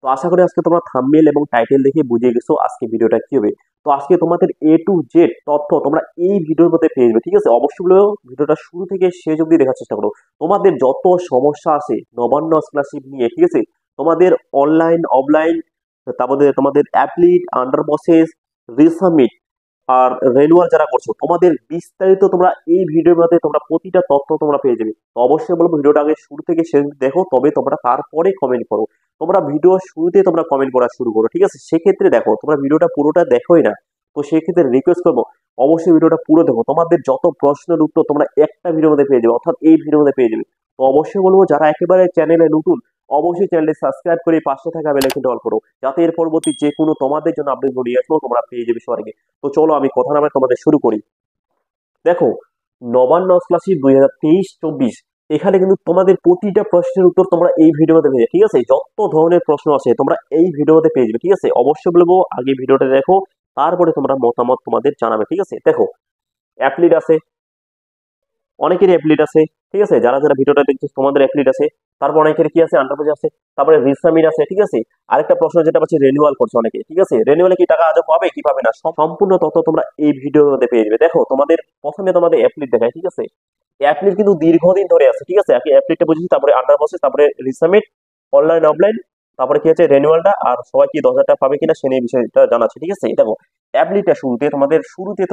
তো আশা করি আজকে তোমরা থাম্বনেল এবং টাইটেল দেখে বুঝে গেছো আজকে ভিডিওটা কি হবে। তো আজকে তোমাদের এ টু জেড তথ্য তোমরা এই ভিডিওর মধ্যে পেয়ে যাবে, ঠিক আছে? অবশ্যই বলো ভিডিওটা শুরু থেকে শেষ অবধি দেখার চেষ্টা করো। তোমাদের যত সমস্যা আছে নবান্ন স্কলারশিপ নিয়ে, ঠিক আছে, তোমাদের অনলাইন অফলাইন, তারপরে তোমাদের অ্যাপ্লিট, আন্ডার প্রসেস, রিসাবমিট আর রেনুয়াল যারা করছো, তোমাদের বিস্তারিত তোমরা এই ভিডিওর মধ্যে তোমরা প্রতিটা তথ্য তোমরা পেয়ে যাবে। তো অবশ্যই বলবো ভিডিওটা আগে শুরু থেকে শেষ অবধি দেখো, তবে তোমরা তারপরে কমেন্ট করো। তোমরা ভিডিও শুরুতে তোমরা কমেন্ট করা শুরু করো, ঠিক আছে? সেক্ষেত্রে দেখো তোমরা ভিডিওটা পুরোটা দেখোই না, তো সেক্ষেত্রে রিকোয়েস্ট করবো অবশ্যই ভিডিওটা পুরো দেখো। তোমাদের যত প্রশ্নের উত্তর তোমরা একটা ভিডিওর মধ্যে পেয়ে যাবে, অর্থাৎ এই ভিডিওর মধ্যে পেয়ে যাবে। তো অবশ্যই বলবো যারা একেবারে চ্যানেলে নতুন, অবশ্যই চ্যানেলটি সাবস্ক্রাইব করে পাশে থাকা বেল আইকনটা অল করো, যাতে এর পরবর্তী যে কোনো তোমাদের জন্য আপডেট নিয়ে আসবো তোমরা পেয়ে যাবে সবার আগে। তো চলো আমি কথা নামে তোমাদের শুরু করি। দেখো, নবান্ন স্কলারশিপ 2023-24, এখানে কিন্তু তোমাদের প্রতিটা প্রশ্নের উত্তর তোমরা এই ভিডিওতে পেয়ে যাবে, ঠিক আছে? যত ধরনের প্রশ্ন আছে তোমরা এই ভিডিওতে পেয়ে যাবে, ঠিক আছে? অবশ্যই বলবো আগে ভিডিওটা দেখো, তারপরে তোমরা মতামত তোমাদের জানাবে, ঠিক আছে? দেখো, অ্যাপ্লিট আছে, অনেকেরই অ্যাপ্লিট আছে, ঠিক আছে? যারা যারা ভিডিওটা দেখছো তোমাদের অ্যাপ্লিট আছে। তারপর অনেকের কি আছে, আন্ডারপোজ আছে, তারপরে রিসামিট আছে, ঠিক আছে? আরেকটা প্রশ্ন যেটা পাচ্ছি, রেনিউয়াল করছে অনেকে, ঠিক আছে? রেনিউয়ালে কি টাকা আজও পাবে কি পাবে না, সম্পূর্ণ তথ্য তোমরা এই ভিডিওর মধ্যে পেয়ে যাবে। দেখো, তোমাদের প্রথমে তোমাদের অ্যাপ্লিট দেখায়, ঠিক আছে? অ্যাপ্লিট কিন্তু দীর্ঘদিন ধরে আছে, ঠিক আছে? আগে অ্যাপ্লিটটা বুঝেছি, তারপরে আন্ডার প্রসেস, তারপরে রিসামিট, অনলাইন অফলাইন, তারপরে কি আছে রেনিউয়ালটা, আর সবাই কি 10,000 টাকা পাবে কিনা সে নিয়ে বিষয়টা জানাচ্ছে, ঠিক আছে? দেখো, অ্যাপ্লিটটা শুরুতে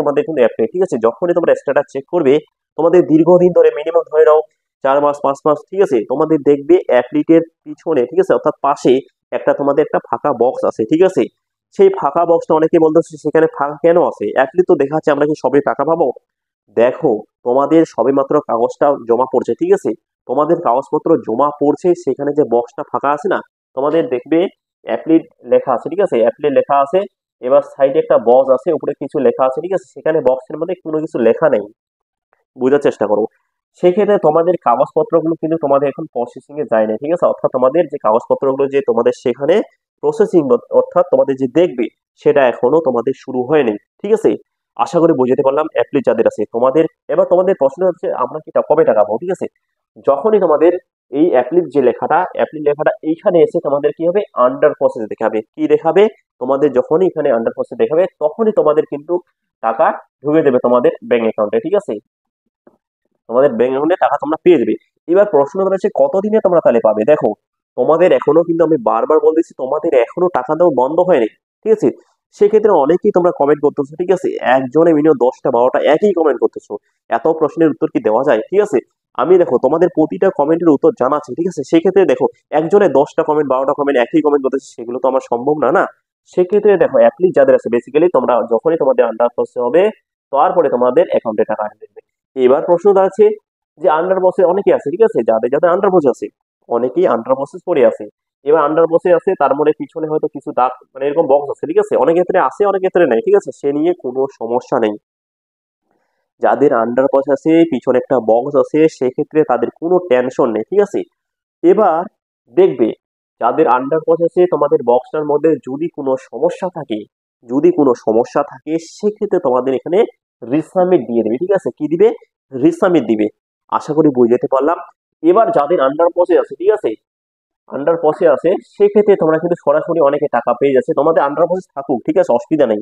তোমাদের কিন্তু অ্যাপ্লিট, ঠিক আছে? যখনই তোমরা স্ট্যাটাস চেক করবে, তোমাদের দীর্ঘদিন ধরে মিনিমাম ধরে নাও 4 মাস 5 মাস, ঠিক আছে? তোমাদের দেখবে অ্যাপ্লিটের পিছনে, ঠিক আছে, অর্থাৎ পাশে একটা তোমাদের একটা ফাঁকা বক্স আছে, ঠিক আছে? সেই ফাঁকা বক্সটা অনেকে বলতেছে সেখানে ফাঁকা কেন আছে, অ্যাপ্লিট তো দেখাচ্ছে আমরা কি সবে টাকা পাবো। দেখো, তোমাদের সবেমাত্র কাগজটা জমা পড়ছে, ঠিক আছে? তোমাদের কাগজপত্র জমা পড়ছে, সেখানে যে বক্সটা ফাঁকা আছে না, তোমাদের দেখবে অ্যাপ্লিট লেখা আছে, ঠিক আছে? অ্যাপ্লিট লেখা আছে, এবার সাইডে একটা বক্স আছে, উপরে কিছু লেখা আছে, ঠিক আছে? সেখানে বক্সের মধ্যে কোনো কিছু লেখা নেই, বোঝার চেষ্টা করো। সেক্ষেত্রে তোমাদের কাগজপত্রগুলো কিন্তু তোমাদের এখন প্রসেসিং এ যায় না, ঠিক আছে? অর্থাৎ তোমাদের যে কাগজপত্রগুলো যে তোমাদের সেখানে প্রসেসিং, অর্থাৎ তোমাদের যে দেখবে সেটা এখনো তোমাদের শুরু হয়নি, ঠিক আছে? আশা করি বুঝতে পারলাম অ্যাপ্লি যাদের আছে তোমাদের। এবার তোমাদের প্রশ্ন হচ্ছে আমরা কি কবে টাকা পাবো, ঠিক আছে? যখনই তোমাদের এই অ্যাপ্লি লেখাটা এইখানে এসে তোমাদের কি হবে, আন্ডার প্রসেস দেখাবে। কি দেখাবে? তোমাদের যখনই এখানে আন্ডার প্রসেস দেখাবে তখনই তোমাদের কিন্তু টাকা ঢুকে দেবে তোমাদের ব্যাংক অ্যাকাউন্টে, ঠিক আছে? তোমাদের ব্যাংক অ্যাকাউন্টে টাকা তোমরা পেয়ে যাবে। এবার প্রশ্ন হচ্ছে কতদিনে তোমরা তাহলে পাবে। দেখো, তোমাদের এখনো কিন্তু আমি বারবার বলতেছি তোমাদের এখনো টাকা দেওয়া বন্ধ হয়নি, ঠিক আছে? সেক্ষেত্রে অনেকেই তোমরা কমেন্ট করতেছো, ঠিক আছে? একজনে মিনিমাম 10টা 12টা একই কমেন্ট করতেছো। এত প্রশ্নের উত্তর কি দেওয়া যায়, ঠিক আছে? আমি দেখো তোমাদের প্রতিটা কমেন্টের উত্তর জানাচ্ছি, ঠিক আছে? সেক্ষেত্রে দেখো, একজনে 10টা কমেন্ট 12টা কমেন্ট একই কমেন্ট করতেছে, সেগুলো তো আমার সম্ভব না, না? সেক্ষেত্রে দেখো অ্যাপ্লিক যাদের আছে, বেসিক্যালি তোমরা যখনই তোমাদের আন্ডার প্রসেস হবে তারপরে তোমাদের অ্যাকাউন্টে টাকা আসবে। এবার প্রশ্ন দাঁড়াচ্ছে যে আন্ডার বসে অনেকে আছে, ঠিক আছে? যাদের যাদের আন্ডার বসে আছে, অনেকেই আন্ডার প্রসেস পড়ে আছে। এবার আন্ডার বসে আছে, তার মানে পিছনে হয়তো কিছু দাগ মানে এরকম বক্স আছে, ঠিক আছে? অনেক ক্ষেত্রে আছে, অনেক ক্ষেত্রে নেই, ঠিক আছে? সে নিয়ে কোনো সমস্যা নেই। যাদের আন্ডার বসে আছে, পিছনে একটা বক্স আছে, সেক্ষেত্রে তাদের কোনো টেনশন নেই, ঠিক আছে? এবার দেখবে যাদের আন্ডার পচ আছে তোমাদের বক্সটার মধ্যে যদি কোনো সমস্যা থাকে সেক্ষেত্রে তোমাদের এখানে রিসাবমিট দিয়ে দেবে, ঠিক আছে? কি দিবে? রিসাবমিট দিবে। আশা করি বুঝতে পারলাম। এবার যাদের আন্ডার পচে আছে, ঠিক আছে, আন্ডার পচে আছে, সেক্ষেত্রে তোমরা কিন্তু সরাসরি অনেকে টাকা পেয়ে যাচ্ছে। তোমাদের আন্ডার পচে থাকুক, ঠিক আছে, অসুবিধা নেই।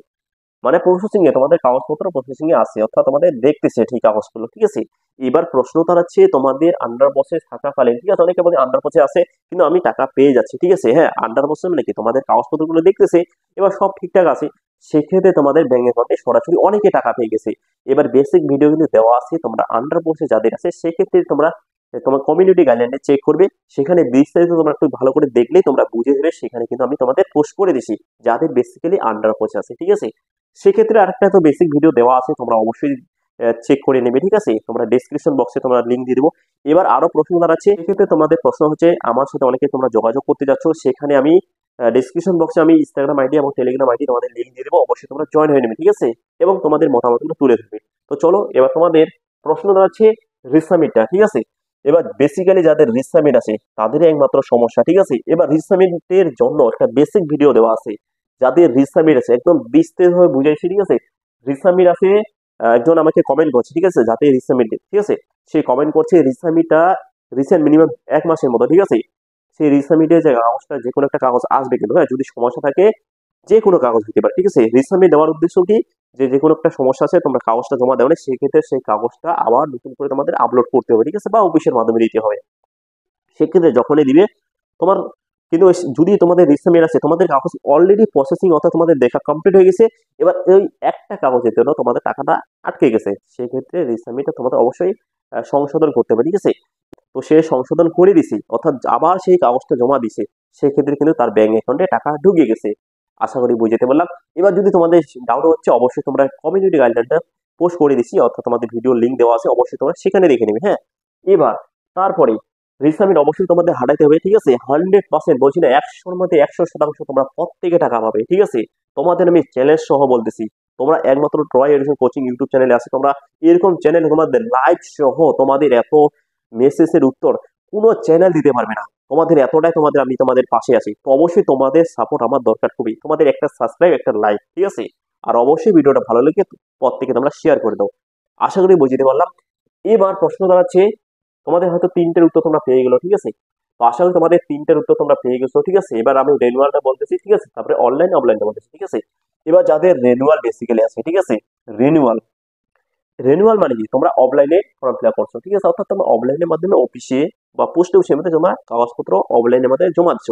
মানে প্রসেসিং এ তোমাদের কাগজপত্র প্রসেসিং এ আছে, অর্থাৎ তোমাদের দেখতেছে ঠিক কাগজগুলো, ঠিক আছে? এবার প্রশ্ন দাঁড়াচ্ছে তোমাদের আন্ডার প্রসেস থাকাকালীন, ঠিক আছে, অনেকে বলে আন্ডার প্রসেস আছে কিন্তু আমি টাকা পেয়ে যাচ্ছি, ঠিক আছে? হ্যাঁ, আন্ডার প্রসেস মানে কি, তোমাদের কাগজপত্রগুলো দেখতেছে, এবার সব ঠিকঠাক আছে, সেক্ষেত্রে তোমাদের ব্যাংক অ্যাকাউন্টে সরাসরি অনেকে টাকা পেয়ে গেছে। এবার বেসিক ভিডিও কিন্তু দেওয়া আছে, তোমরা আন্ডার প্রসেস যাদের আছে সেক্ষেত্রে তোমরা তোমার কমিউনিটি গাইডলাইনে চেক করবে, সেখানে বিস্তারিত তোমরা একটু ভালো করে দেখলেই তোমরা বুঝে যাবে। সেখানে কিন্তু আমি তোমাদের পোস্ট করে দিছি যাদের বেসিক্যালি আন্ডার প্রসেস আছে, ঠিক আছে? সেক্ষেত্রে আরেকটা তো বেসিক ভিডিও দেওয়া আছে, তোমরা অবশ্যই চেক করে নেবে, ঠিক আছে? তোমরা ডেসক্রিপশন বক্সে তোমরা লিঙ্ক দিয়ে দেবো। এবার আরো প্রশ্ন দাঁড়াচ্ছে, সেক্ষেত্রে তোমাদের প্রশ্ন হচ্ছে আমার সাথে অনেকে তোমরা যোগাযোগ করতে যাচ্ছ, সেখানে আমি ডেসক্রিপশন বক্সে আমি ইনস্টাগ্রাম আইডি এবং টেলিগ্রাম আইডি তোমাদের লিঙ্ক দিয়ে দেবো, অবশ্যই তোমরা জয়েন হয়ে নেবে, ঠিক আছে? এবং তোমাদের মতামতগুলো তুলে ধরবে। তো চলো, এবার তোমাদের প্রশ্ন দাঁড়াচ্ছে রিসামিটটা, ঠিক আছে? এবার বেসিক্যালি যাদের রিসামিট আছে তাদেরই একমাত্র সমস্যা, ঠিক আছে? এবার রিসামিটের জন্য একটা বেসিক ভিডিও দেওয়া আছে। যাদের রিসামিট আছে একদম বিস্তারিতভাবে বুঝাইছি, ঠিক আছে? রিসামিট আছে, একজন আমাকে কমেন্ট করছে, ঠিক আছে, যাতে রিসামিট, ঠিক আছে, সে কমেন্ট করছে রিসামিটটা রিসেন্ট মিনিমাম 1 মাসের মতো, ঠিক আছে? সেই রিসাবমিটের যে কাগজটা যে কোনো একটা কাগজ আসবে কিন্তু, হ্যাঁ, যদি সমস্যা থাকে যে কোনো কাগজ দিতে পারে, ঠিক আছে। রিসাবমিট দেওয়ার উদ্দেশ্য কি, যে যে কোনো একটা সমস্যা আছে তোমরা কাগজটা জমা দেও না, সেক্ষেত্রে সেই কাগজটা আবার নতুন করে তোমাদের আপলোড করতে হবে, ঠিক আছে, বা অফিসের মাধ্যমে দিতে হবে। সেক্ষেত্রে যখনই দিবে তোমার কিন্তু যদি তোমাদের রিসাবমিট আছে, তোমাদের কাগজ অলরেডি প্রসেসিং অর্থাৎ তোমাদের দেখা কমপ্লিট হয়ে গেছে, এবার ওই একটা কাগজের জন্য তোমাদের টাকাটা আটকে গেছে, সেক্ষেত্রে রিসাবমিটটা তোমাদের অবশ্যই সংশোধন করতে হবে, ঠিক আছে। তো সে সংশোধন করে দিছে অর্থাৎ আবার সেই কাগজটা জমা দিছে, সেক্ষেত্রে কিন্তু তার ব্যাংক অ্যাকাউন্টে টাকা ঢুকে গেছে। আশা করি বুঝতে পারলাম। এবার যদি তোমাদের ডাউট হচ্ছে, অবশ্যই তোমরা কমিউনিটি গাইডলাইনটা পোস্ট করে দিছি, অর্থাৎ তোমাদের ভিডিও লিঙ্ক দেওয়া আছে, অবশ্যই তোমরা সেখানে দেখে নেবে, হ্যাঁ। এবার তারপরে রিসাবমিট অবশ্যই তোমাদের হাঁটাইতে হবে, ঠিক আছে। 100% বলছি না, 100-র মধ্যে 100% তোমরা প্রত্যেকে টাকা পাবে, ঠিক আছে। তোমাদের আমি চ্যালেঞ্জ সহ বলতেছি, তোমরা একমাত্র ট্রয় এডুকেশন কোচিং ইউটিউব চ্যানেলে আছে, তোমরা এরকম চ্যানেলে তোমাদের লাইভ সহ তোমাদের এত মেসেজের উত্তর কোনো চ্যানেল দিতে পারবে না। তোমাদের এতটাই তোমাদের আমি তোমাদের পাশে আছি, তো অবশ্যই তোমাদের সাপোর্ট আমার দরকার খুবই, তোমাদের একটা সাবস্ক্রাইব একটা লাইক, ঠিক আছে। আর অবশ্যই ভিডিওটা ভালো লেগে প্রত্যেকে তোমরা শেয়ার করে দাও। আশা করি বুঝতে পারলাম। এবার প্রশ্ন দাঁড়াচ্ছে, তোমাদের হয়তো তিনটের উত্তর তোমরা পেয়ে গেলো, ঠিক আছে। তো আশা করি তোমাদের তিনটের উত্তর তোমরা পেয়ে গেছো, ঠিক আছে। এবার আমি রেনুয়ালটা বলতেছি, ঠিক আছে, তারপরে অনলাইন অফলাইনটা বলতেছি, ঠিক আছে। এবার যাদের রেনুয়াল বেসিক্যালি আছে, ঠিক আছে, রেনুয়াল রেনুয়াল মানে কি, তোমরা অফলাইনে ফর্ম ফিল আপ করছো, ঠিক আছে, অর্থাৎ তোমরা অফলাইনের মাধ্যমে অফিসে বা পোস্ট অফিসের মধ্যে জমা কাগজপত্র অফলাইনের মাধ্যমে জমা দিচ্ছ,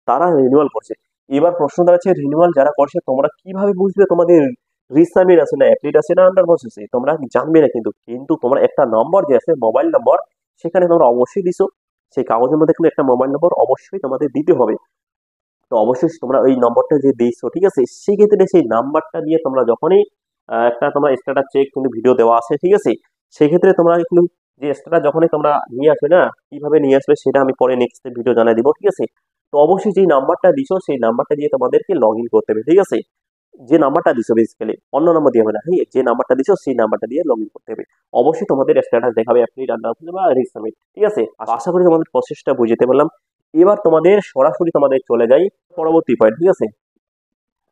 তারা রিনিউয়াল করছে। এবার প্রশ্ন দাঁড়াচ্ছে, রিনিউয়াল যারা করছে তোমরা কিভাবে বুঝবে তোমাদের রিসাবমিট আছে না অ্যাপ্লিট আছে না আন্ডার প্রসেসে, তোমরা জানবে না কিন্তু, তোমরা একটা নম্বর যে আছে মোবাইল নম্বর, সেখানে তোমরা অবশ্যই দিছো, সেই কাগজের মধ্যে কিন্তু একটা মোবাইল নম্বর অবশ্যই তোমাদের দিতে হবে। তো অবশ্যই তোমরা ওই নম্বরটা যে দিয়েছো, ঠিক আছে, সেক্ষেত্রে সেই নাম্বারটা দিয়ে তোমরা যখনই একটা তোমরা স্ট্যাটাস চেক কিন্তু ভিডিও দেওয়া আছে, ঠিক আছে, সেক্ষেত্রে তোমরা কিন্তু যে স্ট্যাটাস যখনই তোমরা নিয়ে আসবে না, কিভাবে নিয়ে আসবে সেটা আমি পরে নেক্সট ভিডিও জানাই দিব, ঠিক আছে। তো অবশ্যই যেই নাম্বারটা দিছো সেই নাম্বারটা দিয়ে তোমাদেরকে লগ ইন করতে হবে, ঠিক আছে। যে নাম্বারটা দিছো বেসিক্যালি অন্য নাম্বার দিয়ে হবে না, হ্যাঁ, যে নাম্বারটা দিছো সেই নাম্বারটা দিয়ে লগ ইন করতে হবে। অবশ্যই তোমাদের স্ট্যাটাস দেখাবে অ্যাপ্লিট আন্ডার বা রিসাবমিট, ঠিক আছে। আশা করি তোমাদের প্রসেসটা বুঝতে পারলাম। এবার তোমাদের সরাসরি তোমাদের চলে যাই পরবর্তী পয়েন্ট, ঠিক আছে,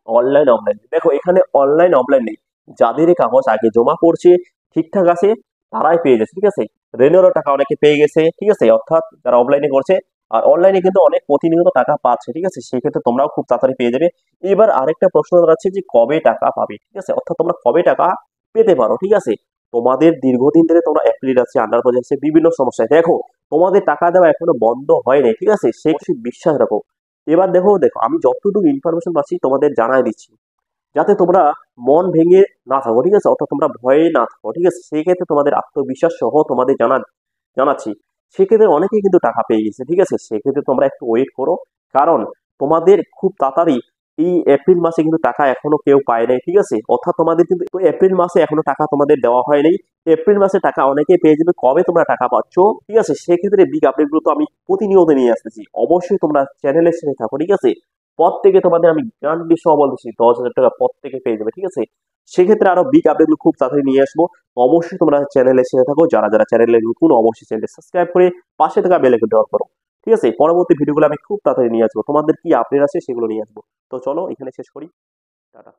অনলাইন অফলাইন। দেখো এখানে অনলাইন অফলাইন নেই, যাদের এই কাগজ আগে জমা পড়ছে ঠিকঠাক আছে তারাই পেয়ে যাচ্ছে, ঠিক আছে। রেনুয়ালের টাকা অনেকে পেয়ে গেছে, ঠিক আছে, অর্থাৎ যারা অফলাইনে করছে। আর অনলাইনে কিন্তু অনেক প্রতিনিয়ত টাকা পাচ্ছে, ঠিক আছে, সেক্ষেত্রে তোমরাও খুব তাড়াতাড়ি পেয়ে যাবে। এবার আরেকটা প্রশ্ন দাঁড়াচ্ছে যে কবে টাকা পাবে, ঠিক আছে, অর্থাৎ তোমরা কবে টাকা পেতে পারো, ঠিক আছে। তোমাদের দীর্ঘদিন ধরে তোমরা অ্যাপ্লিট আছে আন্ডার প্রজেক্ট আছে বিভিন্ন সমস্যায়, দেখো তোমাদের টাকা দেওয়া এখনো বন্ধ হয়নি, ঠিক আছে, সে বিশ্বাস রাখো। এবার দেখো দেখো আমি যতটুকু ইনফরমেশন পাচ্ছি তোমাদের জানাই দিচ্ছি, যাতে তোমরা মন ভেঙে না থাকো, ঠিক আছে, অর্থাৎ তোমরা ভয়ে না থাকো, ঠিক আছে। সেই ক্ষেত্রে তোমাদের আত্মবিশ্বাস সহ তোমাদের জানাচ্ছি, সেক্ষেত্রে অনেকেই কিন্তু টাকা পেয়ে গেছে, ঠিক আছে। সেক্ষেত্রে তোমরা একটু ওয়েট করো, কারণ তোমাদের খুব তাড়াতাড়ি এই এপ্রিল মাসে কিন্তু টাকা এখনো কেউ পায় নাই, ঠিক আছে, অর্থাৎ তোমাদের কিন্তু এপ্রিল মাসে এখনো টাকা তোমাদের দেওয়া হয় নাই। এপ্রিল মাসে টাকা অনেকেই পেয়ে যাবে, কবে তোমরা টাকা পাচ্ছ, ঠিক আছে, সেক্ষেত্রে বিগ আপডেটগুলো তো আমি প্রতিনিয়ত নিয়ে আসতেছি, অবশ্যই তোমরা চ্যানেলের সাথে থাকো, ঠিক আছে। প্রত্যেকে তোমাদের আমি গ্যারান্টি সহ বলতেছি 10,000 টাকা প্রত্যেকে পেয়ে যাবে, ঠিক আছে। সেক্ষেত্রে আরো বিগ আপডেটগুলো খুব তাড়াতাড়ি নিয়ে আসবো। অবশ্যই তোমরা চ্যানেলের সাথে থাকো, যারা যারা চ্যানেলে নতুন অবশ্যই চ্যানেলটি সাবস্ক্রাইব করে পাশে থাকা বেল আইকনটি অন করো, ঠিক আছে। পরবর্তী ভিডিওগুলো আমি খুব তাড়াতাড়ি নিয়ে আসবো, তোমাদের কি আপডেট আছে সেগুলো নিয়ে আসবো। তো চলো এখানে শেষ করি, টাটা।